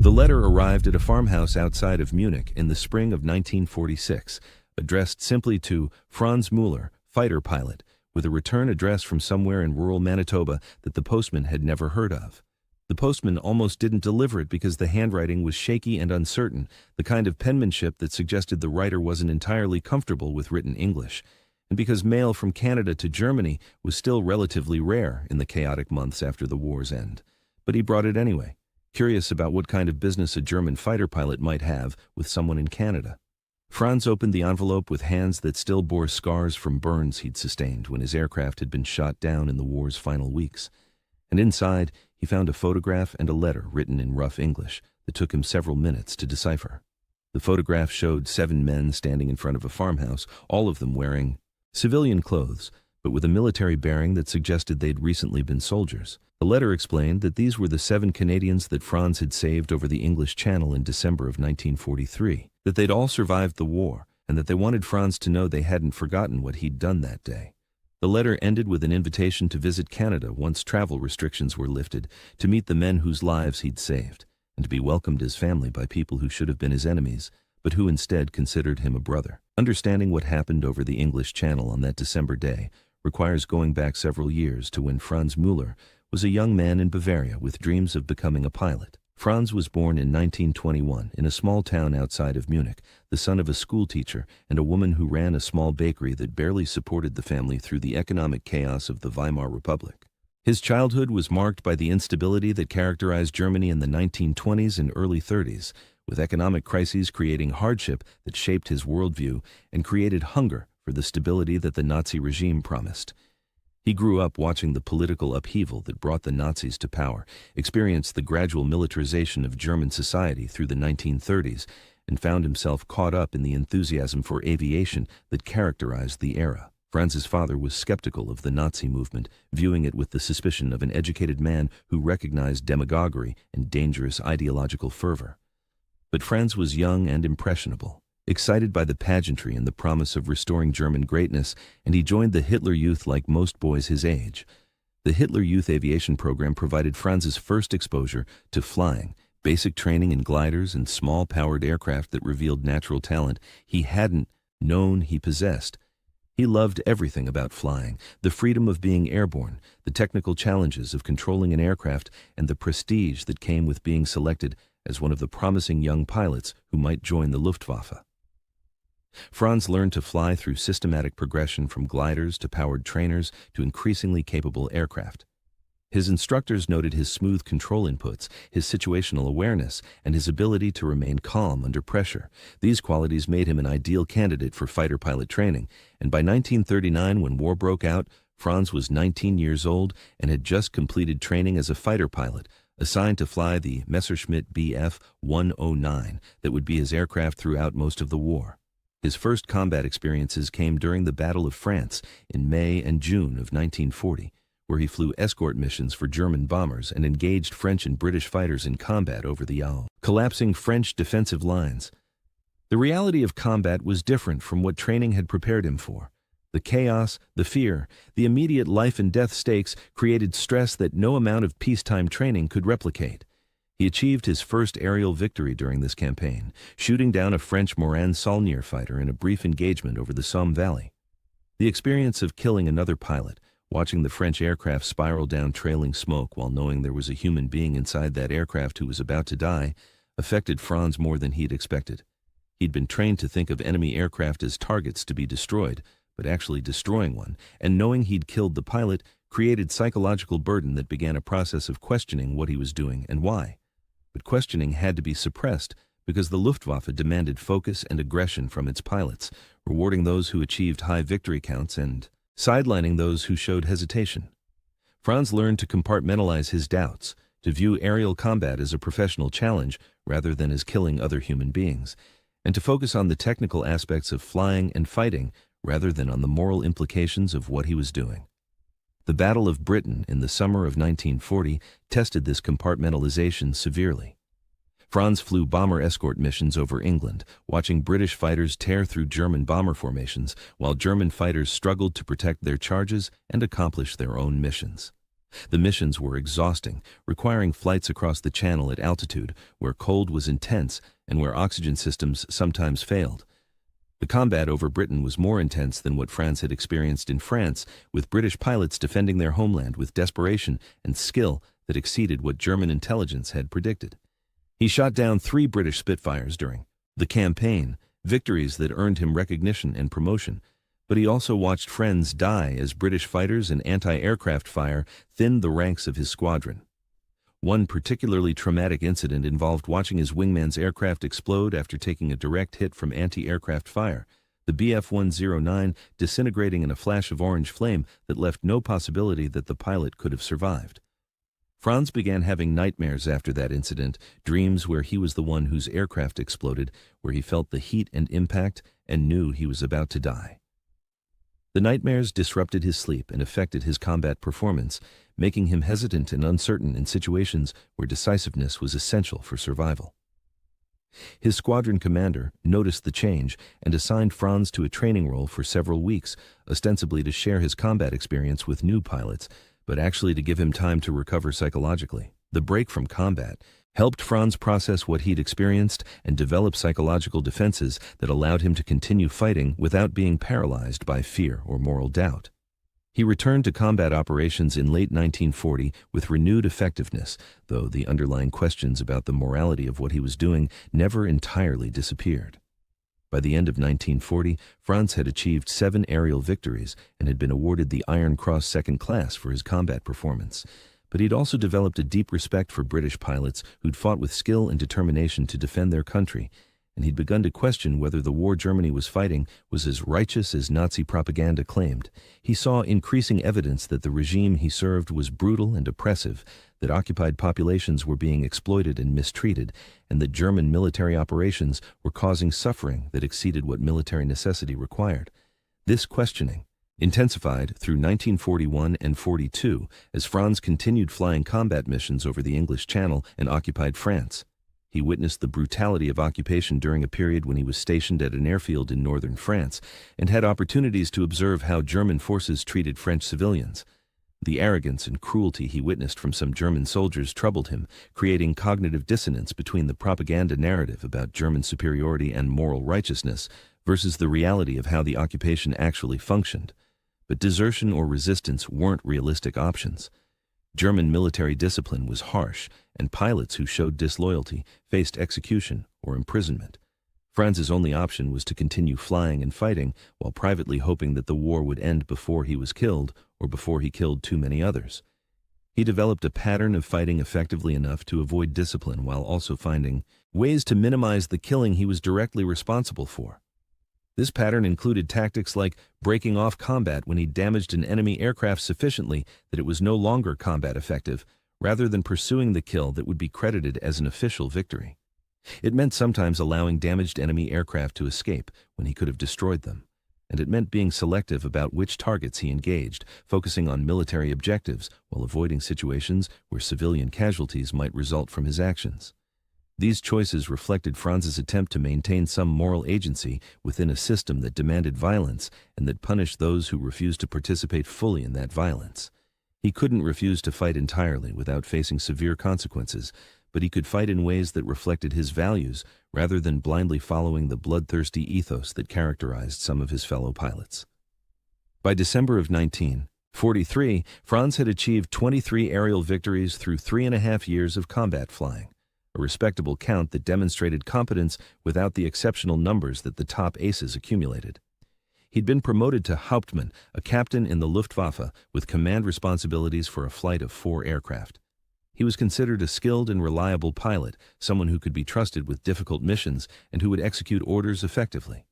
The letter arrived at a farmhouse outside of Munich in the spring of 1946, addressed simply to Franz Müller, fighter pilot, with a return address from somewhere in rural Manitoba that the postman had never heard of. The postman almost didn't deliver it because the handwriting was shaky and uncertain, the kind of penmanship that suggested the writer wasn't entirely comfortable with written English, and because mail from Canada to Germany was still relatively rare in the chaotic months after the war's end. But he brought it anyway, curious about what kind of business a German fighter pilot might have with someone in Canada. Franz opened the envelope with hands that still bore scars from burns he'd sustained when his aircraft had been shot down in the war's final weeks. And inside, he found a photograph and a letter written in rough English that took him several minutes to decipher. The photograph showed 7 men standing in front of a farmhouse, all of them wearing civilian clothes, but with a military bearing that suggested they'd recently been soldiers. The letter explained that these were the 7 Canadians that Franz had saved over the English Channel in December of 1943, that they'd all survived the war, and that they wanted Franz to know they hadn't forgotten what he'd done that day. The letter ended with an invitation to visit Canada once travel restrictions were lifted, to meet the men whose lives he'd saved, and to be welcomed as family by people who should have been his enemies, but who instead considered him a brother. Understanding what happened over the English Channel on that December day requires going back several years to when Franz Müller was a young man in Bavaria with dreams of becoming a pilot. Franz was born in 1921 in a small town outside of Munich, the son of a schoolteacher and a woman who ran a small bakery that barely supported the family through the economic chaos of the Weimar Republic. His childhood was marked by the instability that characterized Germany in the 1920s and early 30s, with economic crises creating hardship that shaped his worldview and created hunger for the stability that the Nazi regime promised. He grew up watching the political upheaval that brought the Nazis to power, experienced the gradual militarization of German society through the 1930s, and found himself caught up in the enthusiasm for aviation that characterized the era. Franz's father was skeptical of the Nazi movement, viewing it with the suspicion of an educated man who recognized demagoguery and dangerous ideological fervor. But Franz was young and impressionable, excited by the pageantry and the promise of restoring German greatness, and he joined the Hitler Youth like most boys his age. The Hitler Youth aviation program provided Franz's first exposure to flying, basic training in gliders and small-powered aircraft that revealed natural talent he hadn't known he possessed. He loved everything about flying, the freedom of being airborne, the technical challenges of controlling an aircraft, and the prestige that came with being selected as one of the promising young pilots who might join the Luftwaffe. Franz learned to fly through systematic progression from gliders to powered trainers to increasingly capable aircraft. His instructors noted his smooth control inputs, his situational awareness, and his ability to remain calm under pressure. These qualities made him an ideal candidate for fighter pilot training, and by 1939, when war broke out, Franz was 19 years old and had just completed training as a fighter pilot, assigned to fly the Messerschmitt Bf 109 that would be his aircraft throughout most of the war. His first combat experiences came during the Battle of France in May and June of 1940, where he flew escort missions for German bombers and engaged French and British fighters in combat over the Yao, collapsing French defensive lines. The reality of combat was different from what training had prepared him for. The chaos, the fear, the immediate life and death stakes created stress that no amount of peacetime training could replicate. He achieved his first aerial victory during this campaign, shooting down a French Morane-Saulnier fighter in a brief engagement over the Somme Valley. The experience of killing another pilot, watching the French aircraft spiral down trailing smoke while knowing there was a human being inside that aircraft who was about to die, affected Franz more than he'd expected. He'd been trained to think of enemy aircraft as targets to be destroyed, but actually destroying one, and knowing he'd killed the pilot created psychological burden that began a process of questioning what he was doing and why. But questioning had to be suppressed because the Luftwaffe demanded focus and aggression from its pilots, rewarding those who achieved high victory counts and sidelining those who showed hesitation. Franz learned to compartmentalize his doubts, to view aerial combat as a professional challenge rather than as killing other human beings, and to focus on the technical aspects of flying and fighting rather than on the moral implications of what he was doing. The Battle of Britain in the summer of 1940 tested this compartmentalization severely. Franz flew bomber escort missions over England, watching British fighters tear through German bomber formations while German fighters struggled to protect their charges and accomplish their own missions. The missions were exhausting, requiring flights across the channel at altitude, where cold was intense and where oxygen systems sometimes failed. The combat over Britain was more intense than what France had experienced in France, with British pilots defending their homeland with desperation and skill that exceeded what German intelligence had predicted. He shot down 3 British Spitfires during the campaign, victories that earned him recognition and promotion, but he also watched friends die as British fighters and anti-aircraft fire thinned the ranks of his squadron. One particularly traumatic incident involved watching his wingman's aircraft explode after taking a direct hit from anti-aircraft fire, the Bf-109 disintegrating in a flash of orange flame that left no possibility that the pilot could have survived. Franz began having nightmares after that incident, dreams where he was the one whose aircraft exploded, where he felt the heat and impact and knew he was about to die. The nightmares disrupted his sleep and affected his combat performance, making him hesitant and uncertain in situations where decisiveness was essential for survival. His squadron commander noticed the change and assigned Franz to a training role for several weeks, ostensibly to share his combat experience with new pilots, but actually to give him time to recover psychologically. The break from combat helped Franz process what he'd experienced and develop psychological defenses that allowed him to continue fighting without being paralyzed by fear or moral doubt. He returned to combat operations in late 1940 with renewed effectiveness, though the underlying questions about the morality of what he was doing never entirely disappeared. By the end of 1940, Franz had achieved 7 aerial victories and had been awarded the Iron Cross Second Class for his combat performance. But he'd also developed a deep respect for British pilots who'd fought with skill and determination to defend their country, and he'd begun to question whether the war Germany was fighting was as righteous as Nazi propaganda claimed. He saw increasing evidence that the regime he served was brutal and oppressive, that occupied populations were being exploited and mistreated, and that German military operations were causing suffering that exceeded what military necessity required. This questioning intensified through 1941 and 42 as Franz continued flying combat missions over the English Channel and occupied France. He witnessed the brutality of occupation during a period when he was stationed at an airfield in northern France and had opportunities to observe how German forces treated French civilians. The arrogance and cruelty he witnessed from some German soldiers troubled him, creating cognitive dissonance between the propaganda narrative about German superiority and moral righteousness versus the reality of how the occupation actually functioned. But desertion or resistance weren't realistic options. German military discipline was harsh, and pilots who showed disloyalty faced execution or imprisonment. Franz's only option was to continue flying and fighting while privately hoping that the war would end before he was killed or before he killed too many others. He developed a pattern of fighting effectively enough to avoid discipline while also finding ways to minimize the killing he was directly responsible for. This pattern included tactics like breaking off combat when he damaged an enemy aircraft sufficiently that it was no longer combat effective, rather than pursuing the kill that would be credited as an official victory. It meant sometimes allowing damaged enemy aircraft to escape when he could have destroyed them, and it meant being selective about which targets he engaged, focusing on military objectives while avoiding situations where civilian casualties might result from his actions. These choices reflected Franz's attempt to maintain some moral agency within a system that demanded violence and that punished those who refused to participate fully in that violence. He couldn't refuse to fight entirely without facing severe consequences, but he could fight in ways that reflected his values rather than blindly following the bloodthirsty ethos that characterized some of his fellow pilots. By December of 1943, Franz had achieved 23 aerial victories through 3.5 years of combat flying, a respectable count that demonstrated competence without the exceptional numbers that the top aces accumulated. He'd been promoted to Hauptmann, a captain in the Luftwaffe, with command responsibilities for a flight of 4 aircraft. He was considered a skilled and reliable pilot, someone who could be trusted with difficult missions and who would execute orders effectively.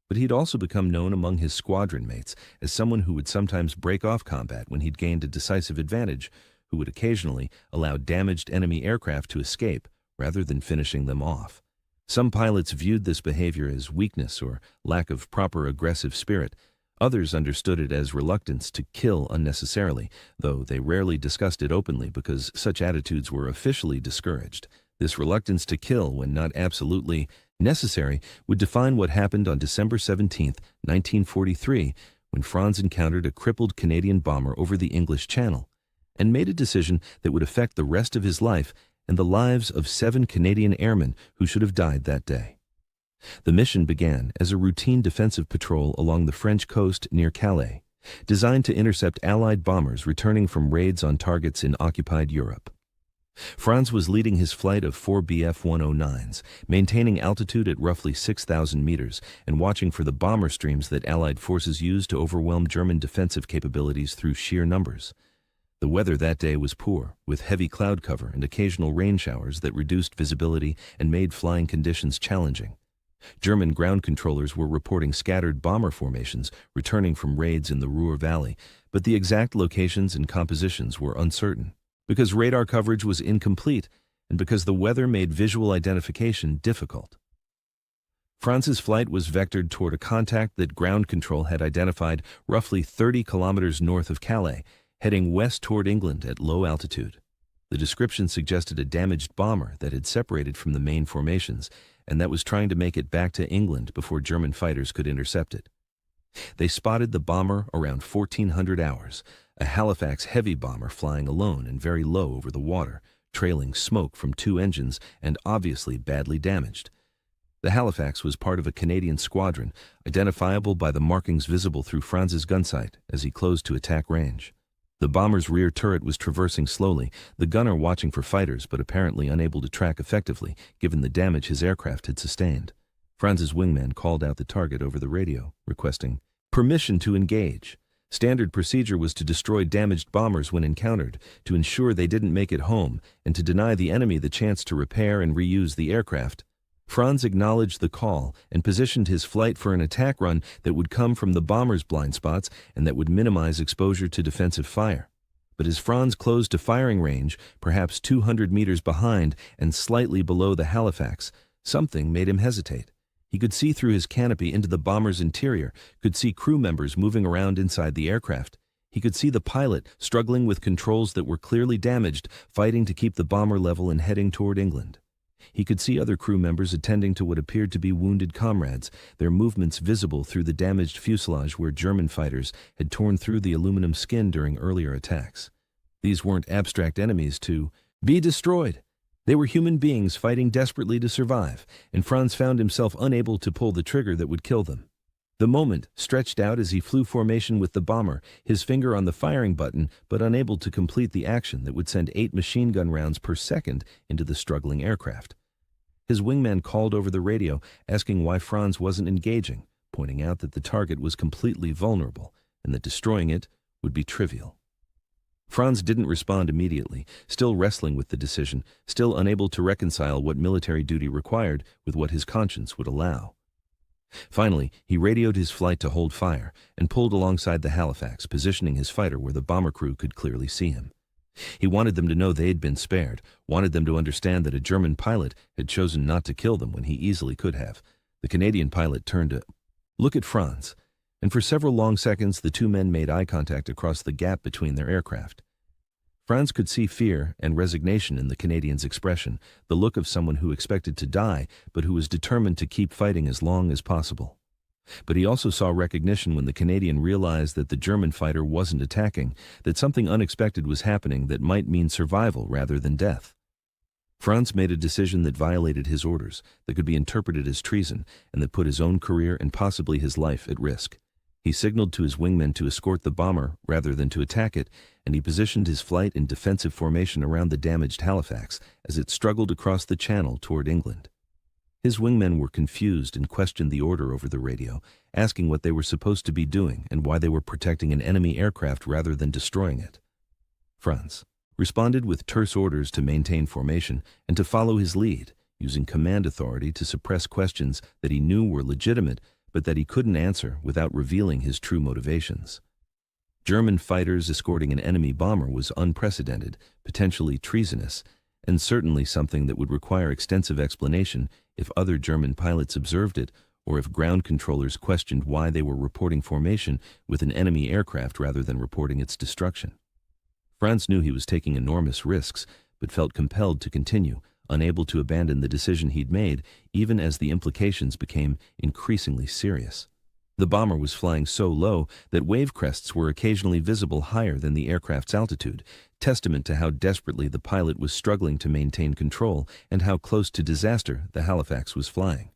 But he'd also become known among his squadron mates as someone who would sometimes break off combat when he'd gained a decisive advantage, who would occasionally allow damaged enemy aircraft to escape rather than finishing them off. Some pilots viewed this behavior as weakness or lack of proper aggressive spirit. Others understood it as reluctance to kill unnecessarily, though they rarely discussed it openly because such attitudes were officially discouraged. This reluctance to kill when not absolutely necessary would define what happened on December 17, 1943, when Franz encountered a crippled Canadian bomber over the English Channel. and made a decision that would affect the rest of his life and the lives of 7 Canadian airmen who should have died that day. The mission began as a routine defensive patrol along the French coast near Calais, designed to intercept Allied bombers returning from raids on targets in occupied Europe. Franz was leading his flight of 4 Bf-109s, maintaining altitude at roughly 6,000 meters and watching for the bomber streams that Allied forces used to overwhelm German defensive capabilities through sheer numbers. The weather that day was poor, with heavy cloud cover and occasional rain showers that reduced visibility and made flying conditions challenging. German ground controllers were reporting scattered bomber formations returning from raids in the Ruhr Valley, but the exact locations and compositions were uncertain, because radar coverage was incomplete and because the weather made visual identification difficult. Franz's flight was vectored toward a contact that ground control had identified roughly 30 kilometers north of Calais, heading west toward England at low altitude. The description suggested a damaged bomber that had separated from the main formations and that was trying to make it back to England before German fighters could intercept it. They spotted the bomber around 1400 hours, a Halifax heavy bomber flying alone and very low over the water, trailing smoke from 2 engines and obviously badly damaged. The Halifax was part of a Canadian squadron, identifiable by the markings visible through Franz's gun sight as he closed to attack range. The bomber's rear turret was traversing slowly, the gunner watching for fighters but apparently unable to track effectively, given the damage his aircraft had sustained. Franz's wingman called out the target over the radio, requesting permission to engage. Standard procedure was to destroy damaged bombers when encountered, to ensure they didn't make it home, and to deny the enemy the chance to repair and reuse the aircraft. Franz acknowledged the call and positioned his flight for an attack run that would come from the bomber's blind spots and that would minimize exposure to defensive fire. But as Franz closed to firing range, perhaps 200 meters behind and slightly below the Halifax, something made him hesitate. He could see through his canopy into the bomber's interior, could see crew members moving around inside the aircraft. He could see the pilot struggling with controls that were clearly damaged, fighting to keep the bomber level and heading toward England. He could see other crew members attending to what appeared to be wounded comrades, their movements visible through the damaged fuselage where German fighters had torn through the aluminum skin during earlier attacks. These weren't abstract enemies to be destroyed. They were human beings fighting desperately to survive, and Franz found himself unable to pull the trigger that would kill them. The moment stretched out as he flew formation with the bomber, his finger on the firing button, but unable to complete the action that would send 8 machine gun rounds per second into the struggling aircraft. His wingman called over the radio, asking why Franz wasn't engaging, pointing out that the target was completely vulnerable and that destroying it would be trivial. Franz didn't respond immediately, still wrestling with the decision, still unable to reconcile what military duty required with what his conscience would allow. Finally, he radioed his flight to hold fire and pulled alongside the Halifax, positioning his fighter where the bomber crew could clearly see him. He wanted them to know they had been spared, wanted them to understand that a German pilot had chosen not to kill them when he easily could have. The Canadian pilot turned to look at Franz, and for several long seconds the two men made eye contact across the gap between their aircraft. Franz could see fear and resignation in the Canadian's expression, the look of someone who expected to die but who was determined to keep fighting as long as possible. But he also saw recognition when the Canadian realized that the German fighter wasn't attacking, that something unexpected was happening that might mean survival rather than death. Franz made a decision that violated his orders, that could be interpreted as treason, and that put his own career and possibly his life at risk. He signaled to his wingmen to escort the bomber rather than to attack it, and he positioned his flight in defensive formation around the damaged Halifax as it struggled across the channel toward England. His wingmen were confused and questioned the order over the radio, asking what they were supposed to be doing and why they were protecting an enemy aircraft rather than destroying it. Franz responded with terse orders to maintain formation and to follow his lead, using command authority to suppress questions that he knew were legitimate but that he couldn't answer without revealing his true motivations. German fighters escorting an enemy bomber was unprecedented, potentially treasonous, and certainly something that would require extensive explanation if other German pilots observed it or if ground controllers questioned why they were reporting formation with an enemy aircraft rather than reporting its destruction. Franz knew he was taking enormous risks, but felt compelled to continue, unable to abandon the decision he'd made, even as the implications became increasingly serious. The bomber was flying so low that wave crests were occasionally visible higher than the aircraft's altitude, testament to how desperately the pilot was struggling to maintain control and how close to disaster the Halifax was flying.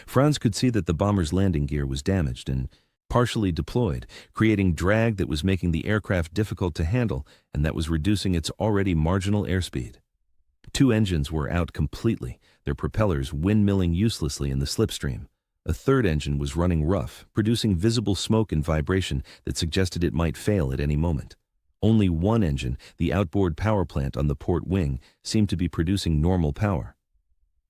Franz could see that the bomber's landing gear was damaged and partially deployed, creating drag that was making the aircraft difficult to handle and that was reducing its already marginal airspeed. Two engines were out completely, their propellers windmilling uselessly in the slipstream. A third engine was running rough, producing visible smoke and vibration that suggested it might fail at any moment. Only one engine, the outboard power plant on the port wing, seemed to be producing normal power.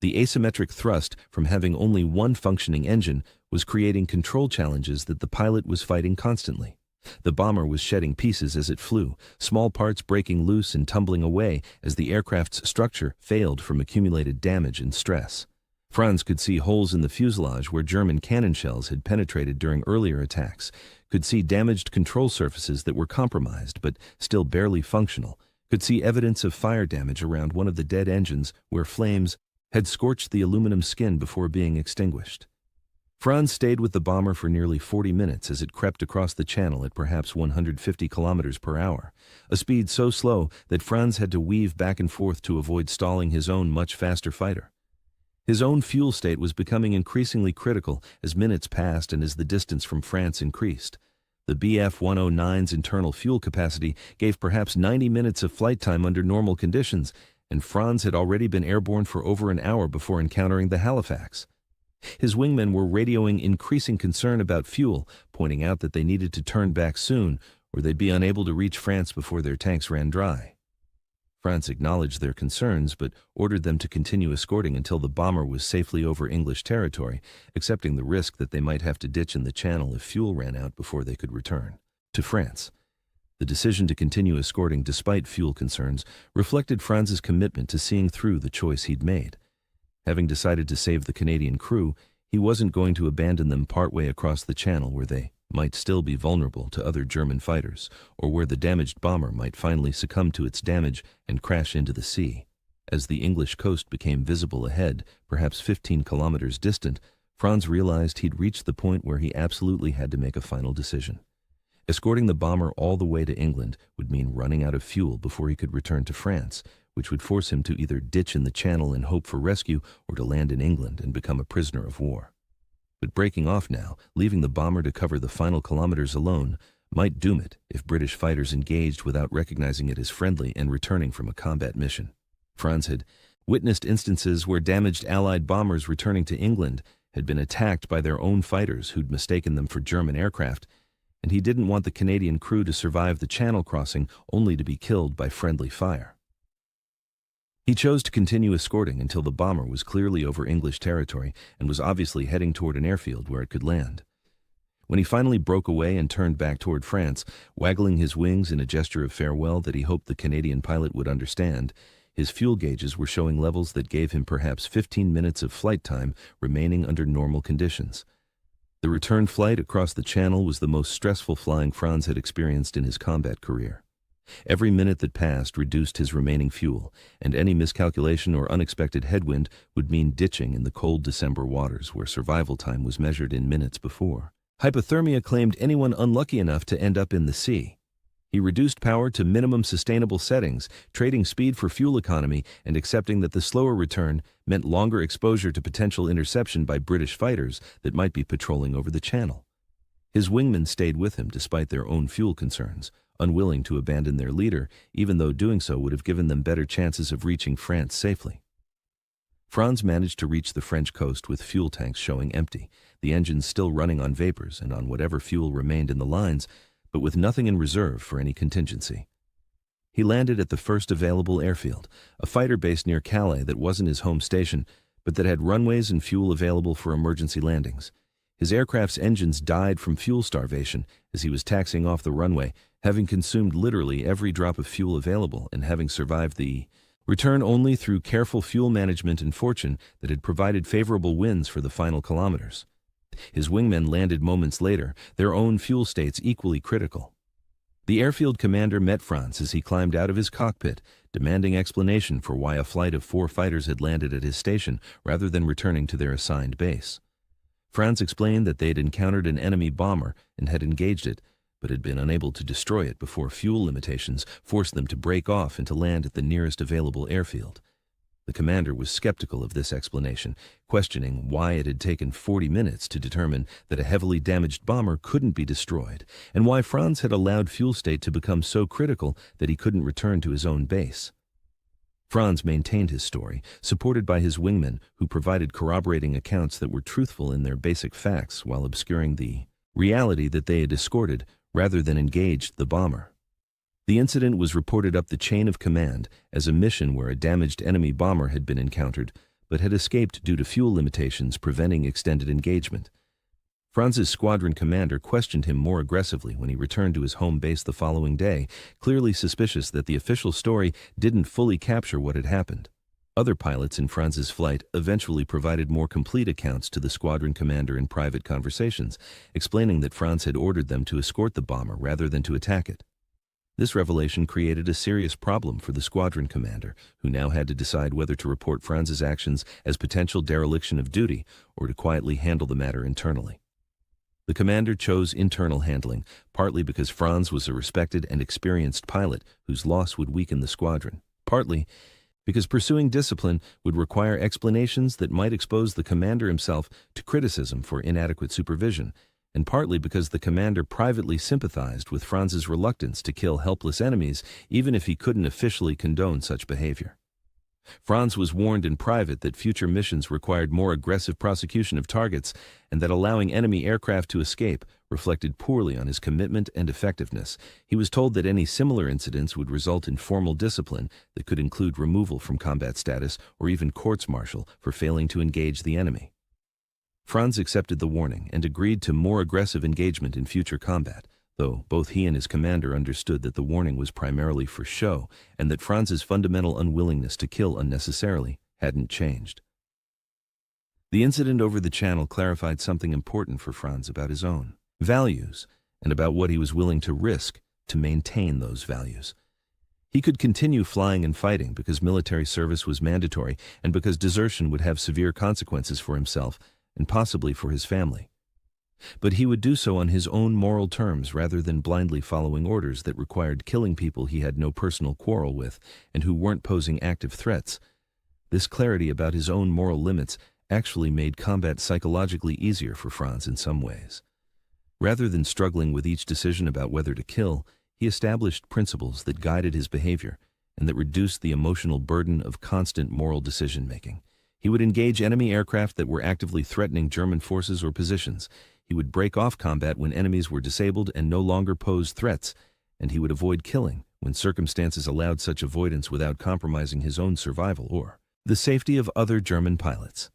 The asymmetric thrust from having only one functioning engine was creating control challenges that the pilot was fighting constantly. The bomber was shedding pieces as it flew, small parts breaking loose and tumbling away as the aircraft's structure failed from accumulated damage and stress. Franz could see holes in the fuselage where German cannon shells had penetrated during earlier attacks, could see damaged control surfaces that were compromised but still barely functional, could see evidence of fire damage around one of the dead engines where flames had scorched the aluminum skin before being extinguished. Franz stayed with the bomber for nearly 40 minutes as it crept across the channel at perhaps 150 kilometers per hour, a speed so slow that Franz had to weave back and forth to avoid stalling his own much faster fighter. His own fuel state was becoming increasingly critical as minutes passed and as the distance from France increased. The Bf-109's internal fuel capacity gave perhaps 90 minutes of flight time under normal conditions, and Franz had already been airborne for over an hour before encountering the Halifax. His wingmen were radioing increasing concern about fuel, pointing out that they needed to turn back soon or they'd be unable to reach France before their tanks ran dry. Franz acknowledged their concerns but ordered them to continue escorting until the bomber was safely over English territory, accepting the risk that they might have to ditch in the channel if fuel ran out before they could return to France. The decision to continue escorting despite fuel concerns reflected Franz's commitment to seeing through the choice he'd made. Having decided to save the Canadian crew, he wasn't going to abandon them partway across the channel where they might still be vulnerable to other German fighters, or where the damaged bomber might finally succumb to its damage and crash into the sea. As the English coast became visible ahead, perhaps 15 kilometers distant, Franz realized he'd reached the point where he absolutely had to make a final decision. Escorting the bomber all the way to England would mean running out of fuel before he could return to France, which would force him to either ditch in the channel and hope for rescue or to land in England and become a prisoner of war. But breaking off now, leaving the bomber to cover the final kilometers alone, might doom it if British fighters engaged without recognizing it as friendly and returning from a combat mission. Franz had witnessed instances where damaged Allied bombers returning to England had been attacked by their own fighters who'd mistaken them for German aircraft, and he didn't want the Canadian crew to survive the channel crossing only to be killed by friendly fire. He chose to continue escorting until the bomber was clearly over English territory and was obviously heading toward an airfield where it could land. When he finally broke away and turned back toward France, waggling his wings in a gesture of farewell that he hoped the Canadian pilot would understand, his fuel gauges were showing levels that gave him perhaps 15 minutes of flight time remaining under normal conditions. The return flight across the channel was the most stressful flying Franz had experienced in his combat career. Every minute that passed reduced his remaining fuel, and any miscalculation or unexpected headwind would mean ditching in the cold December waters where survival time was measured in minutes before. Hypothermia claimed anyone unlucky enough to end up in the sea. He reduced power to minimum sustainable settings, trading speed for fuel economy and accepting that the slower return meant longer exposure to potential interception by British fighters that might be patrolling over the channel. His wingmen stayed with him despite their own fuel concerns, unwilling to abandon their leader, even though doing so would have given them better chances of reaching France safely. Franz managed to reach the French coast with fuel tanks showing empty, the engines still running on vapors and on whatever fuel remained in the lines, but with nothing in reserve for any contingency. He landed at the first available airfield, a fighter base near Calais that wasn't his home station, but that had runways and fuel available for emergency landings. His aircraft's engines died from fuel starvation as he was taxiing off the runway, having consumed literally every drop of fuel available and having survived the return only through careful fuel management and fortune that had provided favorable winds for the final kilometers. His wingmen landed moments later, their own fuel states equally critical. The airfield commander met Franz as he climbed out of his cockpit, demanding explanation for why a flight of 4 fighters had landed at his station rather than returning to their assigned base. Franz explained that they had encountered an enemy bomber and had engaged it, but had been unable to destroy it before fuel limitations forced them to break off and to land at the nearest available airfield. The commander was skeptical of this explanation, questioning why it had taken 40 minutes to determine that a heavily damaged bomber couldn't be destroyed, and why Franz had allowed fuel state to become so critical that he couldn't return to his own base. Franz maintained his story, supported by his wingmen, who provided corroborating accounts that were truthful in their basic facts while obscuring the reality that they had escorted rather than engaged the bomber. The incident was reported up the chain of command as a mission where a damaged enemy bomber had been encountered, but had escaped due to fuel limitations preventing extended engagement. Franz's squadron commander questioned him more aggressively when he returned to his home base the following day, clearly suspicious that the official story didn't fully capture what had happened. Other pilots in Franz's flight eventually provided more complete accounts to the squadron commander in private conversations, explaining that Franz had ordered them to escort the bomber rather than to attack it. This revelation created a serious problem for the squadron commander, who now had to decide whether to report Franz's actions as potential dereliction of duty or to quietly handle the matter internally. The commander chose internal handling, partly because Franz was a respected and experienced pilot whose loss would weaken the squadron, partly because pursuing discipline would require explanations that might expose the commander himself to criticism for inadequate supervision, and partly because the commander privately sympathized with Franz's reluctance to kill helpless enemies even if he couldn't officially condone such behavior. Franz was warned in private that future missions required more aggressive prosecution of targets and that allowing enemy aircraft to escape reflected poorly on his commitment and effectiveness. He was told that any similar incidents would result in formal discipline that could include removal from combat status or even courts-martial for failing to engage the enemy. Franz accepted the warning and agreed to more aggressive engagement in future combat, though both he and his commander understood that the warning was primarily for show and that Franz's fundamental unwillingness to kill unnecessarily hadn't changed. The incident over the channel clarified something important for Franz about his own values and about what he was willing to risk to maintain those values. He could continue flying and fighting because military service was mandatory and because desertion would have severe consequences for himself and possibly for his family. But he would do so on his own moral terms rather than blindly following orders that required killing people he had no personal quarrel with and who weren't posing active threats. This clarity about his own moral limits actually made combat psychologically easier for Franz in some ways. Rather than struggling with each decision about whether to kill, he established principles that guided his behavior and that reduced the emotional burden of constant moral decision-making. He would engage enemy aircraft that were actively threatening German forces or positions. He would break off combat when enemies were disabled and no longer posed threats, and he would avoid killing when circumstances allowed such avoidance without compromising his own survival or the safety of other German pilots.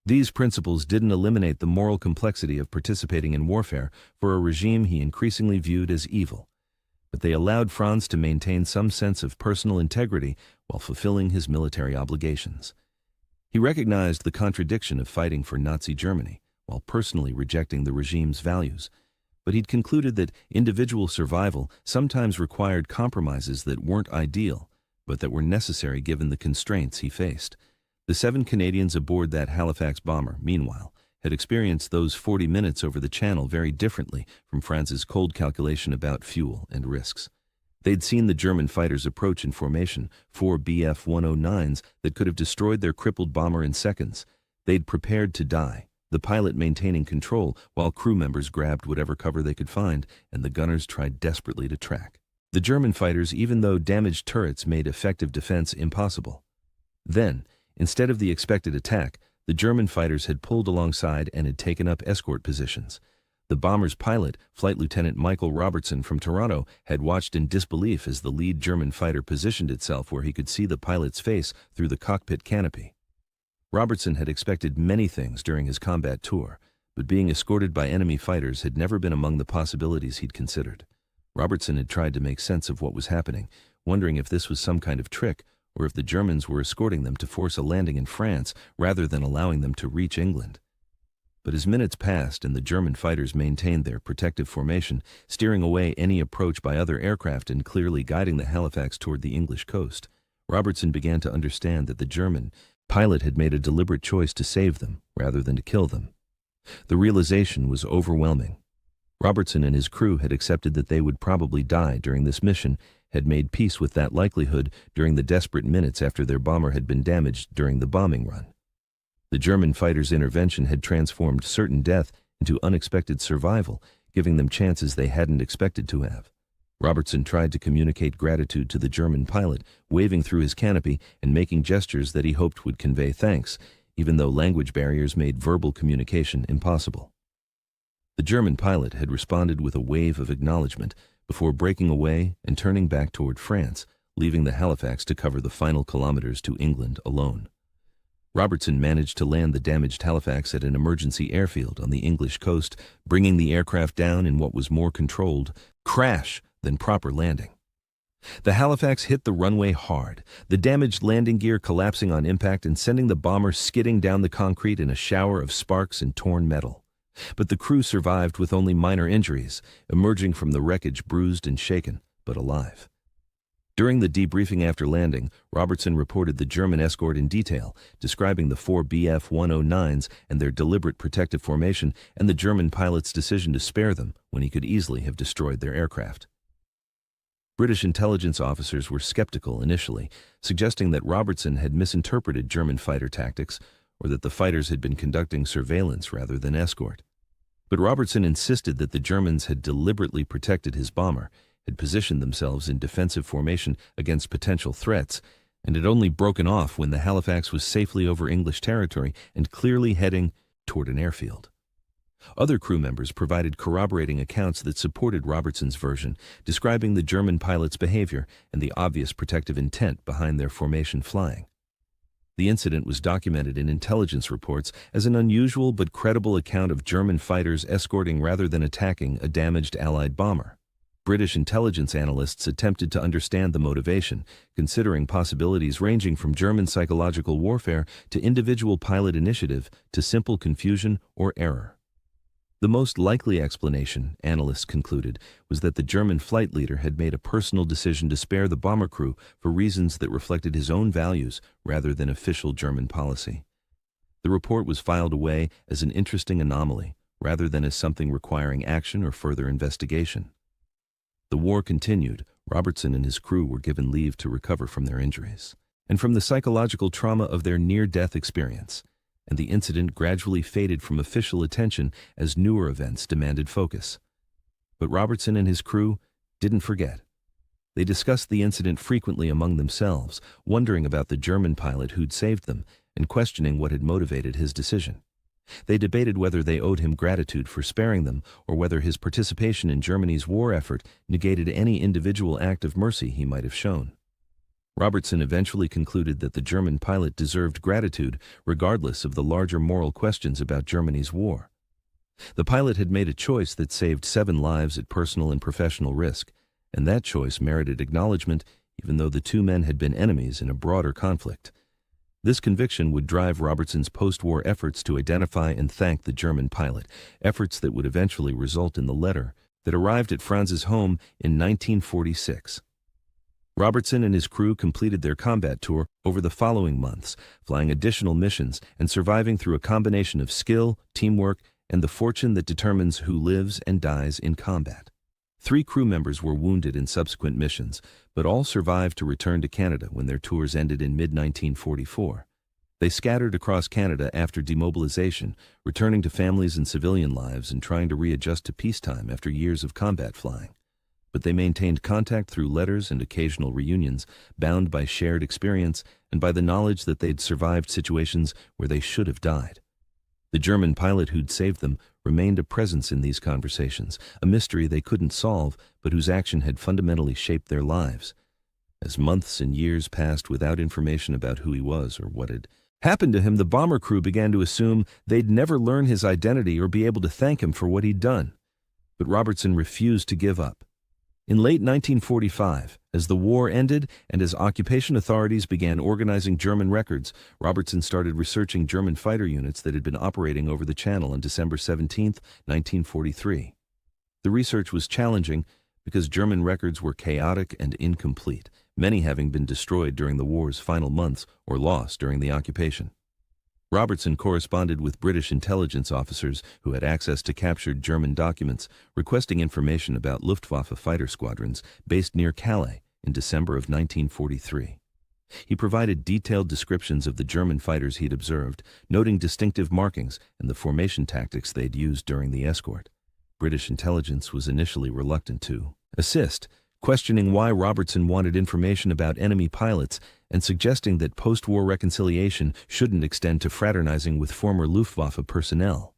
These principles didn't eliminate the moral complexity of participating in warfare for a regime he increasingly viewed as evil, but they allowed Franz to maintain some sense of personal integrity while fulfilling his military obligations. He recognized the contradiction of fighting for Nazi Germany while personally rejecting the regime's values, but he'd concluded that individual survival sometimes required compromises that weren't ideal, but that were necessary given the constraints he faced. The 7 Canadians aboard that Halifax bomber, meanwhile, had experienced those 40 minutes over the channel very differently from Franz's cold calculation about fuel and risks. They'd seen the German fighters approach in formation, 4 Bf-109s that could have destroyed their crippled bomber in seconds. They'd prepared to die, the pilot maintaining control while crew members grabbed whatever cover they could find and the gunners tried desperately to track the German fighters, even though damaged turrets made effective defense impossible. Then, instead of the expected attack, the German fighters had pulled alongside and had taken up escort positions. The bomber's pilot, Flight Lieutenant Michael Robertson from Toronto, had watched in disbelief as the lead German fighter positioned itself where he could see the pilot's face through the cockpit canopy. Robertson had expected many things during his combat tour, but being escorted by enemy fighters had never been among the possibilities he'd considered. Robertson had tried to make sense of what was happening, wondering if this was some kind of trick or if the Germans were escorting them to force a landing in France rather than allowing them to reach England. But as minutes passed and the German fighters maintained their protective formation, steering away any approach by other aircraft and clearly guiding the Halifax toward the English coast, Robertson began to understand that the German pilot had made a deliberate choice to save them rather than to kill them. The realization was overwhelming. Robertson and his crew had accepted that they would probably die during this mission, had made peace with that likelihood during the desperate minutes after their bomber had been damaged during the bombing run. The German fighters' intervention had transformed certain death into unexpected survival, giving them chances they hadn't expected to have. Robertson tried to communicate gratitude to the German pilot, waving through his canopy and making gestures that he hoped would convey thanks, even though language barriers made verbal communication impossible. The German pilot had responded with a wave of acknowledgement before breaking away and turning back toward France, leaving the Halifax to cover the final kilometers to England alone. Robertson managed to land the damaged Halifax at an emergency airfield on the English coast, bringing the aircraft down in what was more controlled crash than proper landing. The Halifax hit the runway hard, the damaged landing gear collapsing on impact and sending the bomber skidding down the concrete in a shower of sparks and torn metal. But the crew survived with only minor injuries, emerging from the wreckage bruised and shaken, but alive. During the debriefing after landing, Robertson reported the German escort in detail, describing the 4 Bf-109s and their deliberate protective formation and the German pilot's decision to spare them when he could easily have destroyed their aircraft. British intelligence officers were skeptical initially, suggesting that Robertson had misinterpreted German fighter tactics or that the fighters had been conducting surveillance rather than escort. But Robertson insisted that the Germans had deliberately protected his bomber, had positioned themselves in defensive formation against potential threats, and had only broken off when the Halifax was safely over English territory and clearly heading toward an airfield. Other crew members provided corroborating accounts that supported Robertson's version, describing the German pilot's behavior and the obvious protective intent behind their formation flying. The incident was documented in intelligence reports as an unusual but credible account of German fighters escorting rather than attacking a damaged Allied bomber. British intelligence analysts attempted to understand the motivation, considering possibilities ranging from German psychological warfare to individual pilot initiative to simple confusion or error. The most likely explanation, analysts concluded, was that the German flight leader had made a personal decision to spare the bomber crew for reasons that reflected his own values rather than official German policy. The report was filed away as an interesting anomaly, rather than as something requiring action or further investigation. The war continued. Robertson and his crew were given leave to recover from their injuries and from the psychological trauma of their near-death experience, and the incident gradually faded from official attention as newer events demanded focus. But Robertson and his crew didn't forget. They discussed the incident frequently among themselves, wondering about the German pilot who'd saved them and questioning what had motivated his decision. They debated whether they owed him gratitude for sparing them or whether his participation in Germany's war effort negated any individual act of mercy he might have shown. Robertson eventually concluded that the German pilot deserved gratitude regardless of the larger moral questions about Germany's war. The pilot had made a choice that saved 7 lives at personal and professional risk, and that choice merited acknowledgement even though the two men had been enemies in a broader conflict. This conviction would drive Robertson's post-war efforts to identify and thank the German pilot, efforts that would eventually result in the letter that arrived at Franz's home in 1946. Robertson and his crew completed their combat tour over the following months, flying additional missions and surviving through a combination of skill, teamwork, and the fortune that determines who lives and dies in combat. 3 crew members were wounded in subsequent missions, but all survived to return to Canada when their tours ended in mid-1944. They scattered across Canada after demobilization, returning to families and civilian lives and trying to readjust to peacetime after years of combat flying. But they maintained contact through letters and occasional reunions, bound by shared experience and by the knowledge that they'd survived situations where they should have died. The German pilot who'd saved them remained a presence in these conversations, a mystery they couldn't solve, but whose action had fundamentally shaped their lives. As months and years passed without information about who he was or what had happened to him, the bomber crew began to assume they'd never learn his identity or be able to thank him for what he'd done. But Robertson refused to give up. In late 1945, as the war ended and as occupation authorities began organizing German records, Robertson started researching German fighter units that had been operating over the Channel on December 17, 1943. The research was challenging because German records were chaotic and incomplete, many having been destroyed during the war's final months or lost during the occupation. Robertson corresponded with British intelligence officers who had access to captured German documents, requesting information about Luftwaffe fighter squadrons based near Calais in December of 1943. He provided detailed descriptions of the German fighters he'd observed, noting distinctive markings and the formation tactics they'd used during the escort. British intelligence was initially reluctant to assist, questioning why Robertson wanted information about enemy pilots and suggesting that post-war reconciliation shouldn't extend to fraternizing with former Luftwaffe personnel.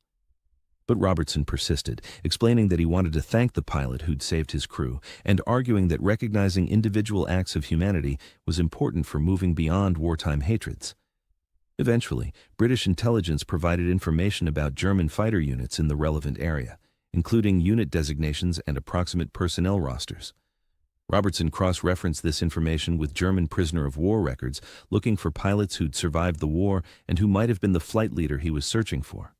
But Robertson persisted, explaining that he wanted to thank the pilot who'd saved his crew and arguing that recognizing individual acts of humanity was important for moving beyond wartime hatreds. Eventually, British intelligence provided information about German fighter units in the relevant area, including unit designations and approximate personnel rosters. Robertson cross-referenced this information with German prisoner of war records, looking for pilots who'd survived the war and who might have been the flight leader he was searching for.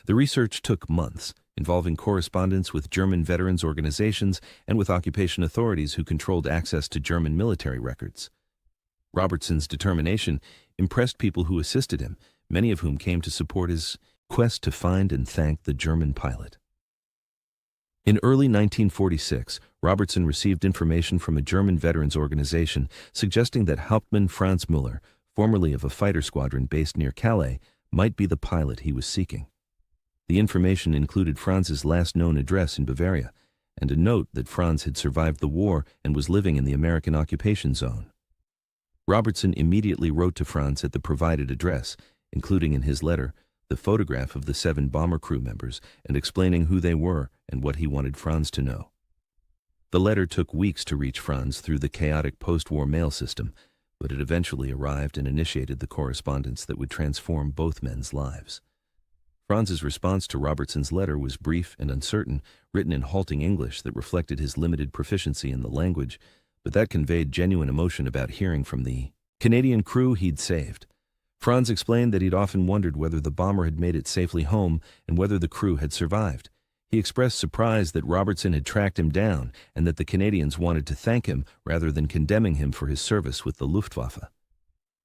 The research took months, involving correspondence with German veterans organizations and with occupation authorities who controlled access to German military records. Robertson's determination impressed people who assisted him, many of whom came to support his quest to find and thank the German pilot. In early 1946, Robertson received information from a German veterans organization suggesting that Hauptmann Franz Müller, formerly of a fighter squadron based near Calais, might be the pilot he was seeking. The information included Franz's last known address in Bavaria, and a note that Franz had survived the war and was living in the American occupation zone. Robertson immediately wrote to Franz at the provided address, including in his letter the photograph of the 7 bomber crew members and explaining who they were and what he wanted Franz to know. The letter took weeks to reach Franz through the chaotic post-war mail system, but it eventually arrived and initiated the correspondence that would transform both men's lives. Franz's response to Robertson's letter was brief and uncertain, written in halting English that reflected his limited proficiency in the language, but that conveyed genuine emotion about hearing from the Canadian crew he'd saved. Franz explained that he'd often wondered whether the bomber had made it safely home and whether the crew had survived. He expressed surprise that Robertson had tracked him down and that the Canadians wanted to thank him rather than condemning him for his service with the Luftwaffe.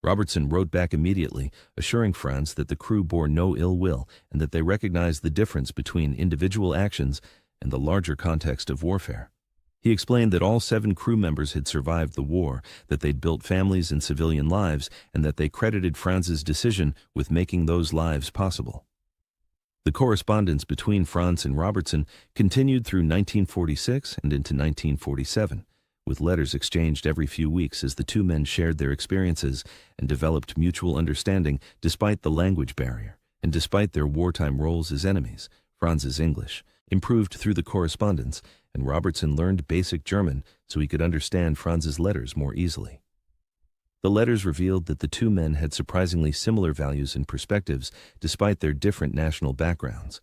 Robertson wrote back immediately, assuring Franz that the crew bore no ill will and that they recognized the difference between individual actions and the larger context of warfare. He explained that all 7 crew members had survived the war, that they'd built families and civilian lives, and that they credited Franz's decision with making those lives possible. The correspondence between Franz and Robertson continued through 1946 and into 1947, with letters exchanged every few weeks as the two men shared their experiences and developed mutual understanding despite the language barrier, and despite their wartime roles as enemies. Franz's English improved through the correspondence, and Robertson learned basic German so he could understand Franz's letters more easily. The letters revealed that the two men had surprisingly similar values and perspectives despite their different national backgrounds.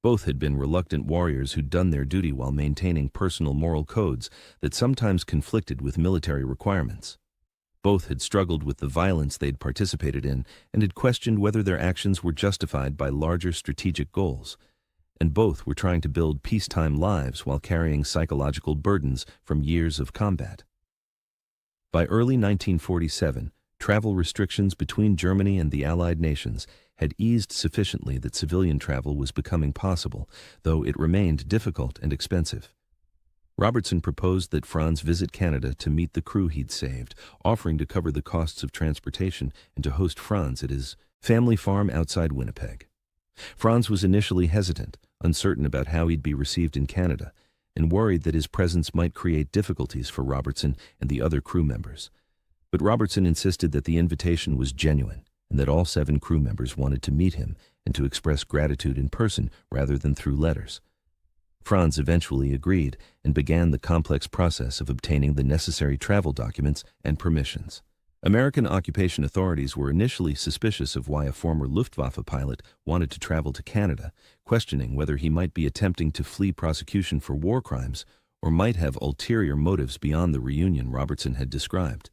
Both had been reluctant warriors who'd done their duty while maintaining personal moral codes that sometimes conflicted with military requirements. Both had struggled with the violence they'd participated in and had questioned whether their actions were justified by larger strategic goals. And both were trying to build peacetime lives while carrying psychological burdens from years of combat. By early 1947, travel restrictions between Germany and the Allied nations had eased sufficiently that civilian travel was becoming possible, though it remained difficult and expensive. Robertson proposed that Franz visit Canada to meet the crew he'd saved, offering to cover the costs of transportation and to host Franz at his family farm outside Winnipeg. Franz was initially hesitant, uncertain about how he'd be received in Canada, and worried that his presence might create difficulties for Robertson and the other crew members. But Robertson insisted that the invitation was genuine, and that all 7 crew members wanted to meet him and to express gratitude in person rather than through letters. Franz eventually agreed and began the complex process of obtaining the necessary travel documents and permissions. American occupation authorities were initially suspicious of why a former Luftwaffe pilot wanted to travel to Canada, questioning whether he might be attempting to flee prosecution for war crimes or might have ulterior motives beyond the reunion Robertson had described.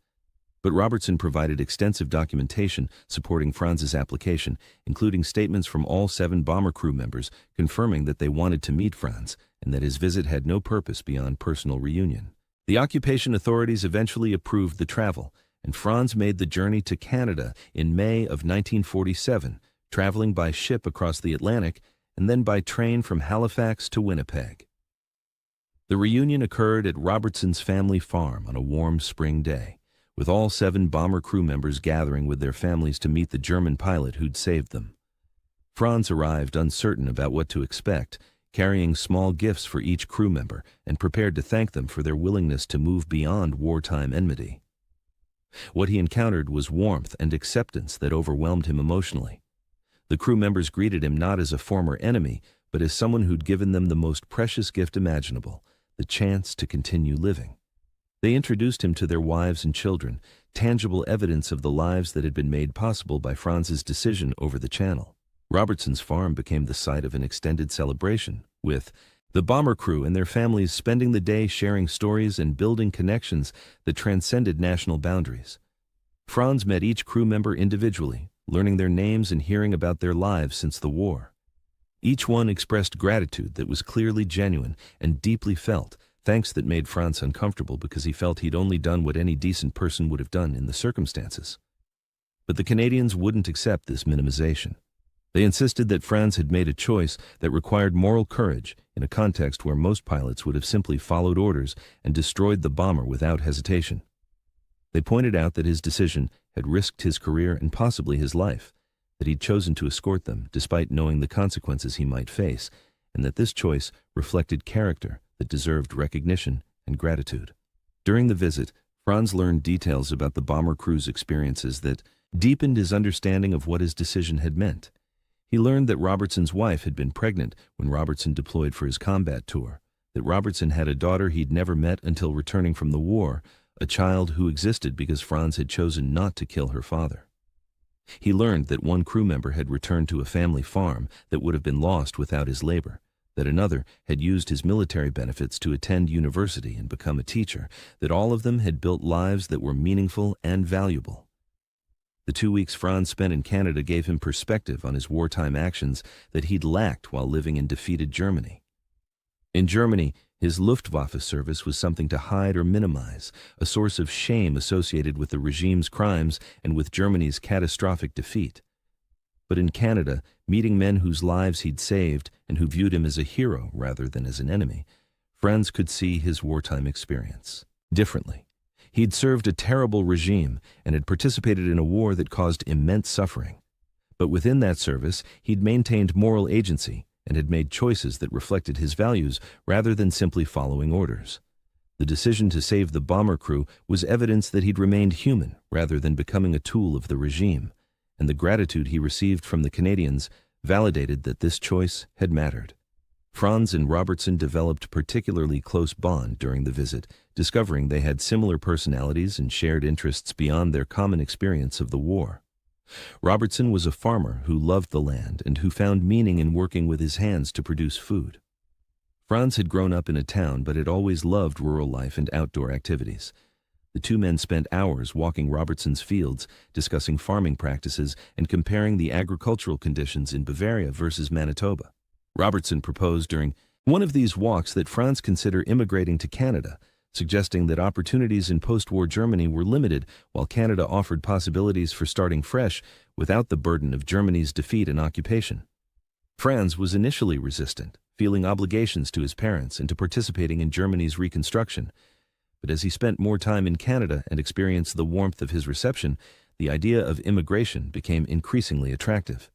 But Robertson provided extensive documentation supporting Franz's application, including statements from all 7 bomber crew members confirming that they wanted to meet Franz and that his visit had no purpose beyond personal reunion. The occupation authorities eventually approved the travel, and Franz made the journey to Canada in May of 1947, traveling by ship across the Atlantic and then by train from Halifax to Winnipeg. The reunion occurred at Robertson's family farm on a warm spring day, with all 7 bomber crew members gathering with their families to meet the German pilot who'd saved them. Franz arrived uncertain about what to expect, carrying small gifts for each crew member and prepared to thank them for their willingness to move beyond wartime enmity. What he encountered was warmth and acceptance that overwhelmed him emotionally. The crew members greeted him not as a former enemy, but as someone who'd given them the most precious gift imaginable, the chance to continue living. They introduced him to their wives and children, tangible evidence of the lives that had been made possible by Franz's decision over the Channel. Robertson's farm became the site of an extended celebration, with the bomber crew and their families spending the day sharing stories and building connections that transcended national boundaries. Franz met each crew member individually, learning their names and hearing about their lives since the war. Each one expressed gratitude that was clearly genuine and deeply felt, thanks that made Franz uncomfortable because he felt he'd only done what any decent person would have done in the circumstances. But the Canadians wouldn't accept this minimization. They insisted that Franz had made a choice that required moral courage in a context where most pilots would have simply followed orders and destroyed the bomber without hesitation. They pointed out that his decision had risked his career and possibly his life, that he'd chosen to escort them despite knowing the consequences he might face, and that this choice reflected character that deserved recognition and gratitude. During the visit, Franz learned details about the bomber crew's experiences that deepened his understanding of what his decision had meant. He learned that Robertson's wife had been pregnant when Robertson deployed for his combat tour, that Robertson had a daughter he'd never met until returning from the war, a child who existed because Franz had chosen not to kill her father. He learned that one crew member had returned to a family farm that would have been lost without his labor, that another had used his military benefits to attend university and become a teacher, that all of them had built lives that were meaningful and valuable. The 2 weeks Franz spent in Canada gave him perspective on his wartime actions that he'd lacked while living in defeated Germany. In Germany, his Luftwaffe service was something to hide or minimize, a source of shame associated with the regime's crimes and with Germany's catastrophic defeat. But in Canada, meeting men whose lives he'd saved and who viewed him as a hero rather than as an enemy, Franz could see his wartime experience differently. He'd served a terrible regime and had participated in a war that caused immense suffering. But within that service, he'd maintained moral agency and had made choices that reflected his values rather than simply following orders. The decision to save the bomber crew was evidence that he'd remained human rather than becoming a tool of the regime, and the gratitude he received from the Canadians validated that this choice had mattered. Franz and Robertson developed a particularly close bond during the visit, discovering they had similar personalities and shared interests beyond their common experience of the war. Robertson was a farmer who loved the land and who found meaning in working with his hands to produce food. Franz had grown up in a town but had always loved rural life and outdoor activities. The 2 men spent hours walking Robertson's fields, discussing farming practices and comparing the agricultural conditions in Bavaria versus Manitoba. Robertson proposed during one of these walks that Franz consider immigrating to Canada, suggesting that opportunities in post-war Germany were limited while Canada offered possibilities for starting fresh without the burden of Germany's defeat and occupation. Franz was initially resistant, feeling obligations to his parents and to participating in Germany's reconstruction. But as he spent more time in Canada and experienced the warmth of his reception, the idea of immigration became increasingly attractive.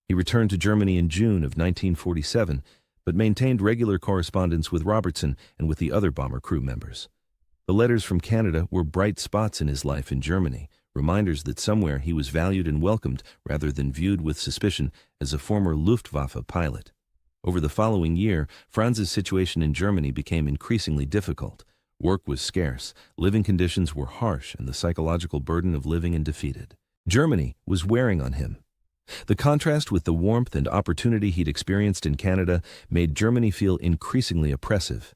He returned to Germany in June of 1947, but maintained regular correspondence with Robertson and with the other bomber crew members. The letters from Canada were bright spots in his life in Germany, reminders that somewhere he was valued and welcomed rather than viewed with suspicion as a former Luftwaffe pilot. Over the following year, Franz's situation in Germany became increasingly difficult. Work was scarce, living conditions were harsh, and the psychological burden of living and defeated Germany was wearing on him. The contrast with the warmth and opportunity he'd experienced in Canada made Germany feel increasingly oppressive.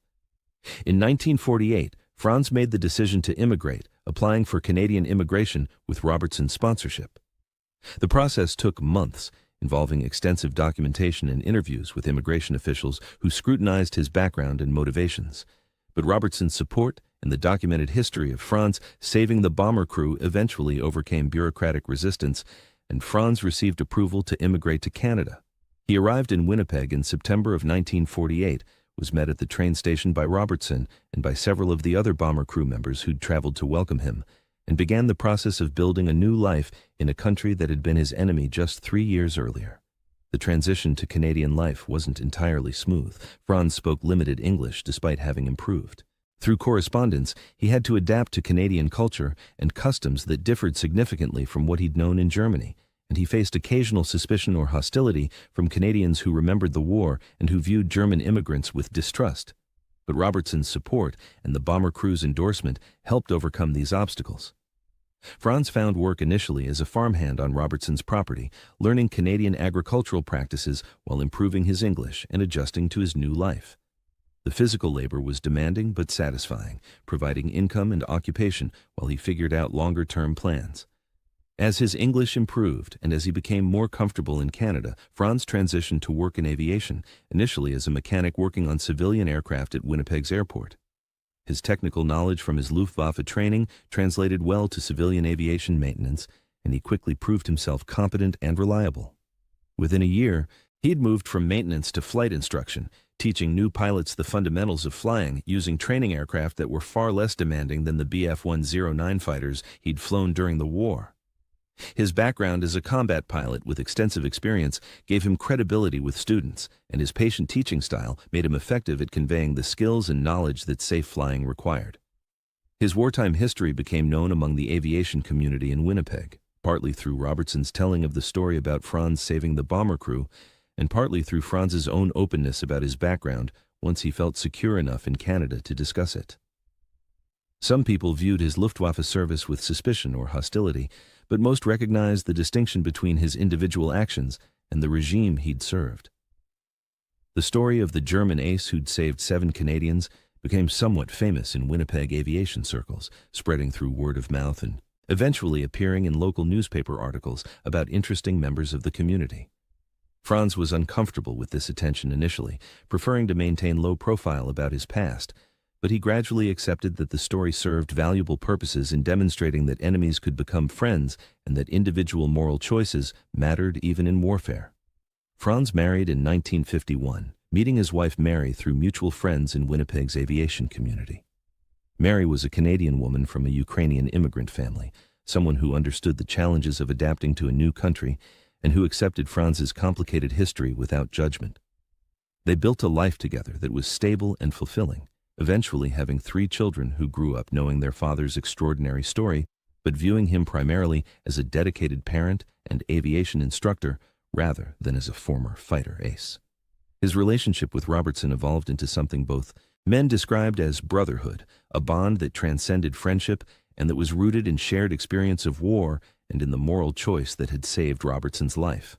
In 1948, Franz made the decision to immigrate, applying for Canadian immigration with Robertson's sponsorship. The process took months, involving extensive documentation and interviews with immigration officials who scrutinized his background and motivations. But Robertson's support and the documented history of Franz saving the bomber crew eventually overcame bureaucratic resistance, and Franz received approval to immigrate to Canada. He arrived in Winnipeg in September of 1948, was met at the train station by Robertson and by several of the other bomber crew members who'd traveled to welcome him, and began the process of building a new life in a country that had been his enemy just 3 years earlier. The transition to Canadian life wasn't entirely smooth. Franz spoke limited English despite having improved. Through correspondence, he had to adapt to Canadian culture and customs that differed significantly from what he'd known in Germany, and he faced occasional suspicion or hostility from Canadians who remembered the war and who viewed German immigrants with distrust. But Robertson's support and the bomber crew's endorsement helped overcome these obstacles. Franz found work initially as a farmhand on Robertson's property, learning Canadian agricultural practices while improving his English and adjusting to his new life. The physical labor was demanding but satisfying, providing income and occupation while he figured out longer-term plans. As his English improved and as he became more comfortable in Canada, Franz transitioned to work in aviation, initially as a mechanic working on civilian aircraft at Winnipeg's airport. His technical knowledge from his Luftwaffe training translated well to civilian aviation maintenance, and he quickly proved himself competent and reliable. Within a year, he had moved from maintenance to flight instruction, teaching new pilots the fundamentals of flying using training aircraft that were far less demanding than the Bf-109 fighters he'd flown during the war. His background as a combat pilot with extensive experience gave him credibility with students, and his patient teaching style made him effective at conveying the skills and knowledge that safe flying required. His wartime history became known among the aviation community in Winnipeg, partly through Robertson's telling of the story about Franz saving the bomber crew, and partly through Franz's own openness about his background once he felt secure enough in Canada to discuss it. Some people viewed his Luftwaffe service with suspicion or hostility, but most recognized the distinction between his individual actions and the regime he'd served. The story of the German ace who'd saved 7 Canadians became somewhat famous in Winnipeg aviation circles, spreading through word of mouth and eventually appearing in local newspaper articles about interesting members of the community. Franz was uncomfortable with this attention initially, preferring to maintain low profile about his past, but he gradually accepted that the story served valuable purposes in demonstrating that enemies could become friends and that individual moral choices mattered even in warfare. Franz married in 1951, meeting his wife Mary through mutual friends in Winnipeg's aviation community. Mary was a Canadian woman from a Ukrainian immigrant family, someone who understood the challenges of adapting to a new country and who accepted Franz's complicated history without judgment. They built a life together that was stable and fulfilling, eventually having 3 children who grew up knowing their father's extraordinary story, but viewing him primarily as a dedicated parent and aviation instructor rather than as a former fighter ace. His relationship with Robertson evolved into something both men described as brotherhood, a bond that transcended friendship and that was rooted in shared experience of war and in the moral choice that had saved Robertson's life.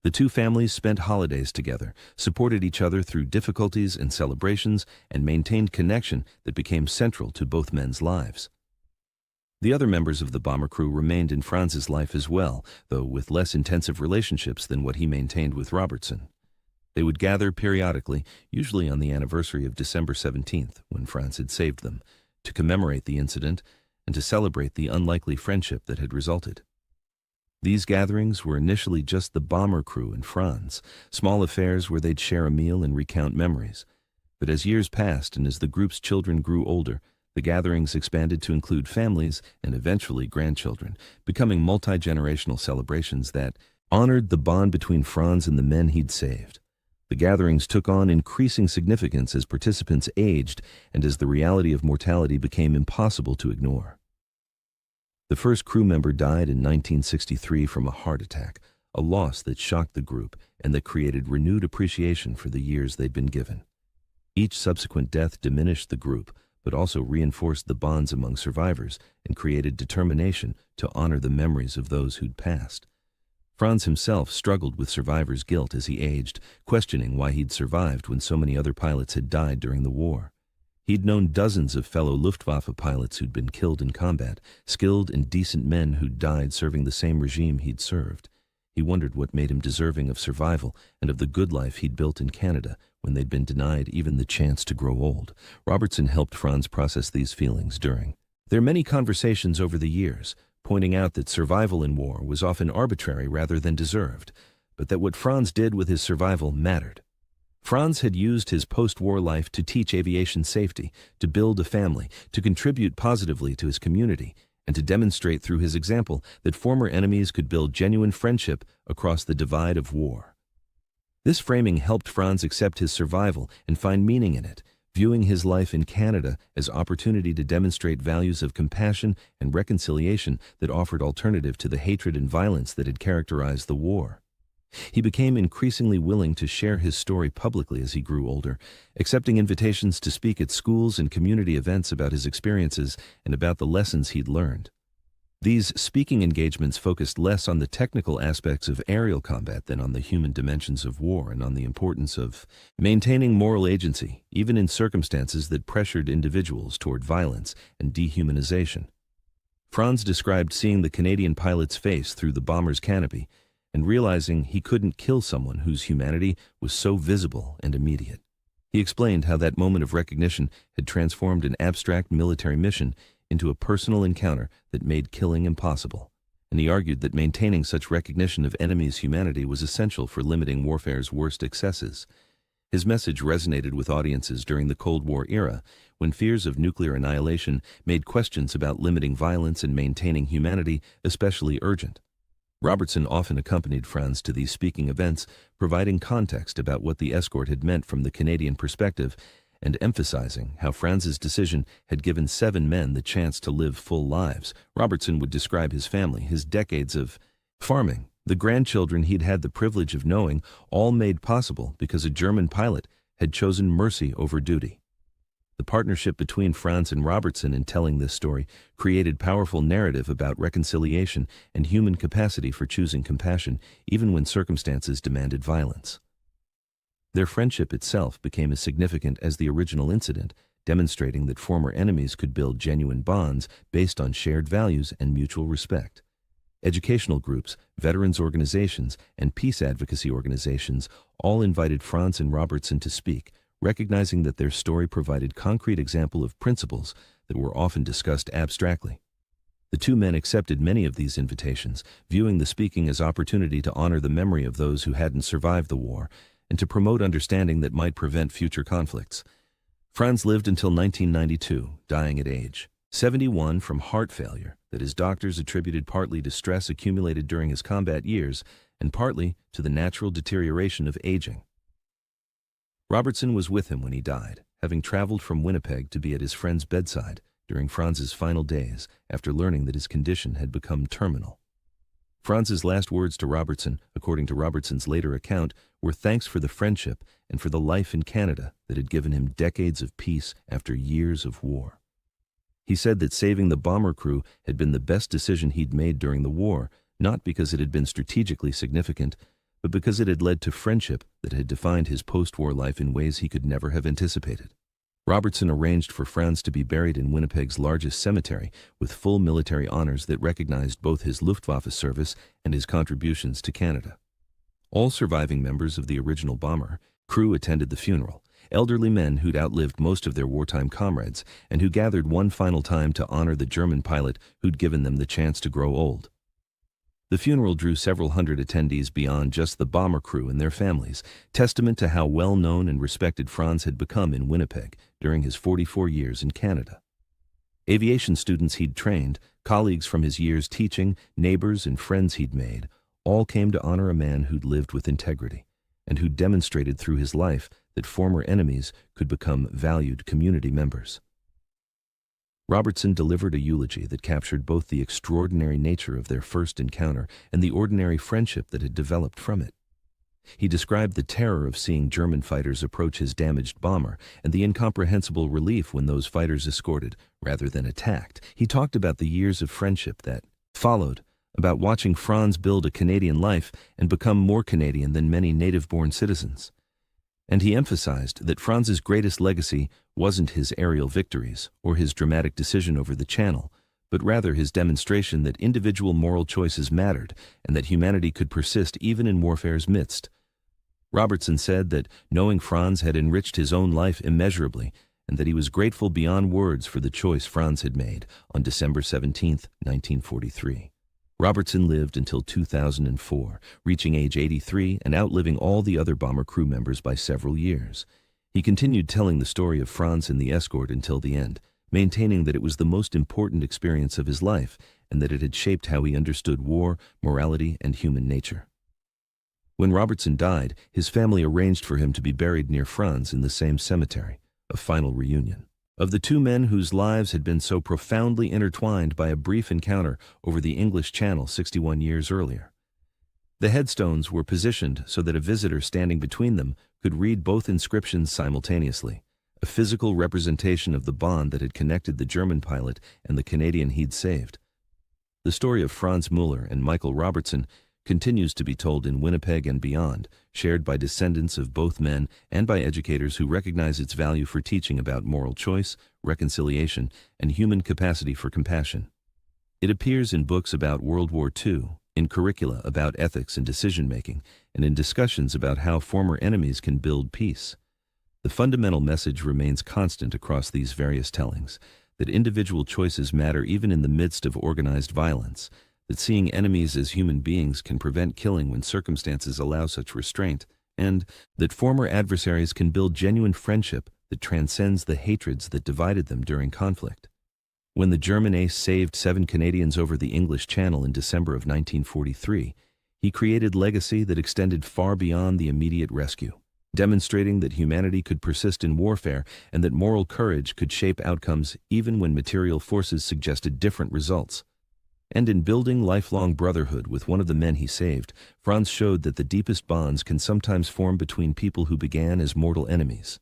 The 2 families spent holidays together, supported each other through difficulties and celebrations, and maintained connection that became central to both men's lives. The other members of the bomber crew remained in Franz's life as well, though with less intensive relationships than what he maintained with Robertson. They would gather periodically, usually on the anniversary of December 17th, when Franz had saved them, to commemorate the incident and to celebrate the unlikely friendship that had resulted. These gatherings were initially just the bomber crew and Franz, small affairs where they'd share a meal and recount memories. But as years passed and as the group's children grew older, the gatherings expanded to include families and eventually grandchildren, becoming multi-generational celebrations that honored the bond between Franz and the men he'd saved. The gatherings took on increasing significance as participants aged and as the reality of mortality became impossible to ignore. The first crew member died in 1963 from a heart attack, a loss that shocked the group and that created renewed appreciation for the years they'd been given. Each subsequent death diminished the group, but also reinforced the bonds among survivors and created determination to honor the memories of those who'd passed. Franz himself struggled with survivor's guilt as he aged, questioning why he'd survived when so many other pilots had died during the war. He'd known dozens of fellow Luftwaffe pilots who'd been killed in combat, skilled and decent men who'd died serving the same regime he'd served. He wondered what made him deserving of survival and of the good life he'd built in Canada when they'd been denied even the chance to grow old. Robertson helped Franz process these feelings during their many conversations over the years, pointing out that survival in war was often arbitrary rather than deserved, but that what Franz did with his survival mattered. Franz had used his post-war life to teach aviation safety, to build a family, to contribute positively to his community, and to demonstrate through his example that former enemies could build genuine friendship across the divide of war. This framing helped Franz accept his survival and find meaning in it, viewing his life in Canada as opportunity to demonstrate values of compassion and reconciliation that offered alternative to the hatred and violence that had characterized the war. He became increasingly willing to share his story publicly as he grew older, accepting invitations to speak at schools and community events about his experiences and about the lessons he'd learned. These speaking engagements focused less on the technical aspects of aerial combat than on the human dimensions of war and on the importance of maintaining moral agency, even in circumstances that pressured individuals toward violence and dehumanization. Franz described seeing the Canadian pilot's face through the bomber's canopy and realizing he couldn't kill someone whose humanity was so visible and immediate. He explained how that moment of recognition had transformed an abstract military mission into a personal encounter that made killing impossible, and he argued that maintaining such recognition of enemies' humanity was essential for limiting warfare's worst excesses. His message resonated with audiences during the Cold War era, when fears of nuclear annihilation made questions about limiting violence and maintaining humanity especially urgent. Robertson often accompanied Franz to these speaking events, providing context about what the escort had meant from the Canadian perspective and emphasizing how Franz's decision had given 7 men the chance to live full lives. Robertson would describe his family, his decades of farming, the grandchildren he'd had the privilege of knowing, all made possible because a German pilot had chosen mercy over duty. The partnership between Franz and Robertson in telling this story created powerful narrative about reconciliation and human capacity for choosing compassion, even when circumstances demanded violence. Their friendship itself became as significant as the original incident, demonstrating that former enemies could build genuine bonds based on shared values and mutual respect. Educational groups, veterans organizations, and peace advocacy organizations all invited Franz and Robertson to speak, recognizing that their story provided concrete example of principles that were often discussed abstractly. The 2 men accepted many of these invitations, viewing the speaking as opportunity to honor the memory of those who hadn't survived the war and to promote understanding that might prevent future conflicts. Franz lived until 1992, dying at age 71 from heart failure that his doctors attributed partly to stress accumulated during his combat years and partly to the natural deterioration of aging. Robertson was with him when he died, having traveled from Winnipeg to be at his friend's bedside during Franz's final days after learning that his condition had become terminal. Franz's last words to Robertson, according to Robertson's later account, were thanks for the friendship and for the life in Canada that had given him decades of peace after years of war. He said that saving the bomber crew had been the best decision he'd made during the war, not because it had been strategically significant, but because it had led to friendship that had defined his post-war life in ways he could never have anticipated. Robertson arranged for Franz to be buried in Winnipeg's largest cemetery with full military honors that recognized both his Luftwaffe service and his contributions to Canada. All surviving members of the original bomber crew attended the funeral, elderly men who'd outlived most of their wartime comrades and who gathered one final time to honor the German pilot who'd given them the chance to grow old. The funeral drew several hundred attendees beyond just the bomber crew and their families, testament to how well-known and respected Franz had become in Winnipeg during his 44 years in Canada. Aviation students he'd trained, colleagues from his years teaching, neighbors and friends he'd made, all came to honor a man who'd lived with integrity and who'd demonstrated through his life that former enemies could become valued community members. Robertson delivered a eulogy that captured both the extraordinary nature of their first encounter and the ordinary friendship that had developed from it. He described the terror of seeing German fighters approach his damaged bomber and the incomprehensible relief when those fighters escorted rather than attacked. He talked about the years of friendship that followed, about watching Franz build a Canadian life and become more Canadian than many native-born citizens. And he emphasized that Franz's greatest legacy wasn't his aerial victories or his dramatic decision over the Channel, but rather his demonstration that individual moral choices mattered and that humanity could persist even in warfare's midst. Robertson said that knowing Franz had enriched his own life immeasurably and that he was grateful beyond words for the choice Franz had made on December 17, 1943. Robertson lived until 2004, reaching age 83 and outliving all the other bomber crew members by several years. He continued telling the story of Franz and the escort until the end, maintaining that it was the most important experience of his life and that it had shaped how he understood war, morality, and human nature. When Robertson died, his family arranged for him to be buried near Franz in the same cemetery, a final reunion. Of the two men whose lives had been so profoundly intertwined by a brief encounter over the English Channel 61 years earlier. The headstones were positioned so that a visitor standing between them could read both inscriptions simultaneously, a physical representation of the bond that had connected the German pilot and the Canadian he'd saved. The story of Franz Müller and Michael Robertson continues to be told in Winnipeg and beyond, shared by descendants of both men and by educators who recognize its value for teaching about moral choice, reconciliation, and human capacity for compassion. It appears in books about World War II, in curricula about ethics and decision-making, and in discussions about how former enemies can build peace. The fundamental message remains constant across these various tellings, that individual choices matter even in the midst of organized violence, that seeing enemies as human beings can prevent killing when circumstances allow such restraint, and that former adversaries can build genuine friendship that transcends the hatreds that divided them during conflict. When the German ace saved 7 Canadians over the English Channel in December of 1943, he created legacy that extended far beyond the immediate rescue, demonstrating that humanity could persist in warfare and that moral courage could shape outcomes even when material forces suggested different results. And in building lifelong brotherhood with one of the men he saved, Franz showed that the deepest bonds can sometimes form between people who began as mortal enemies.